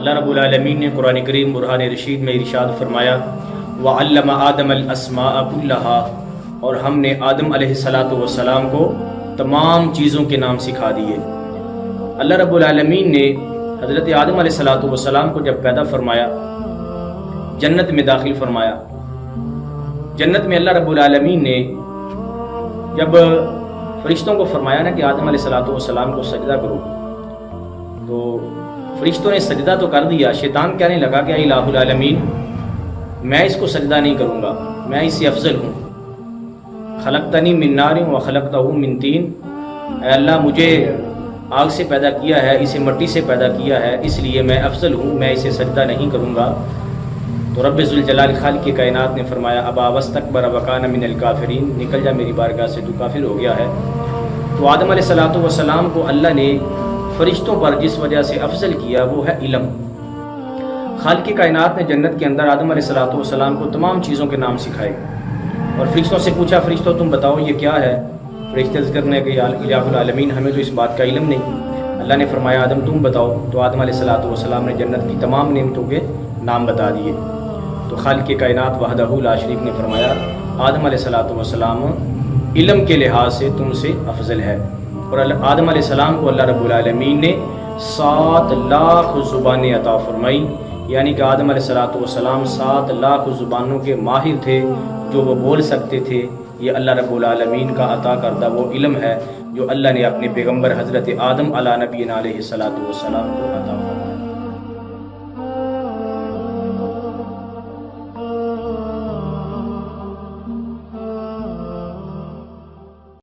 اللہ رب العالمین نے قرآن کریم برہان رشید میں ارشاد فرمایا وَعَلَّمَ آدَمَ الْأَسْمَاءَ كُلَّهَا، اور ہم نے آدم علیہ السلام کو تمام چیزوں کے نام سکھا دیے۔ اللہ رب العالمین نے حضرت آدم علیہ السلام کو جب پیدا فرمایا، جنت میں داخل فرمایا، جنت میں اللہ رب العالمین نے جب فرشتوں کو فرمایا نا کہ آدم علیہ السلام کو سجدہ کرو، تو فرشتوں نے سجدہ تو کر دیا۔ شیطان کہنے لگا کہ اے الہ العالمین، میں اس کو سجدہ نہیں کروں گا، میں اس سے افضل ہوں۔ خلقتنی من نار و خلقتہ من طین، اے اللہ مجھے آگ سے پیدا کیا ہے، اسے مٹی سے پیدا کیا ہے، اس لیے میں افضل ہوں، میں اسے سجدہ نہیں کروں گا۔ تو رب ذوالجلال خالق کائنات نے فرمایا ابا واستکبر وکان من الکافرین، نکل جا میری بارگاہ سے، تو کافر ہو گیا ہے۔ تو آدم علیہ السلام کو اللہ نے فرشتوں پر جس وجہ سے افضل کیا وہ ہے علم۔ خالق کائنات نے جنت کے اندر آدم علیہ السلام کو تمام چیزوں کے نام سکھائے اور فرشتوں سے پوچھا فرشتوں تم بتاؤ یہ کیا ہے؟ فرشتے عرض کرنے کہ الہ العالمین ہمیں تو اس بات کا علم نہیں۔ اللہ نے فرمایا آدم تم بتاؤ، تو آدم علیہ السلام نے جنت کی تمام نعمتوں کے نام بتا دیے۔ تو خالق کائنات وحدہ لا شریک نے فرمایا آدم علیہ السلام علم کے لحاظ سے تم سے افضل ہے۔ اور آدم علیہ السلام کو اللہ رب العالمین نے 7 لاکھ زبانیں عطا فرمائی، یعنی کہ آدم علیہ السلام 7 لاکھ زبانوں کے ماہر تھے، جو وہ بول سکتے تھے۔ یہ اللہ رب العالمین کا عطا کردہ وہ علم ہے جو اللہ نے اپنے پیغمبر حضرت آدم علیہ نبینا علیہ السلام کو عطا فرمایا۔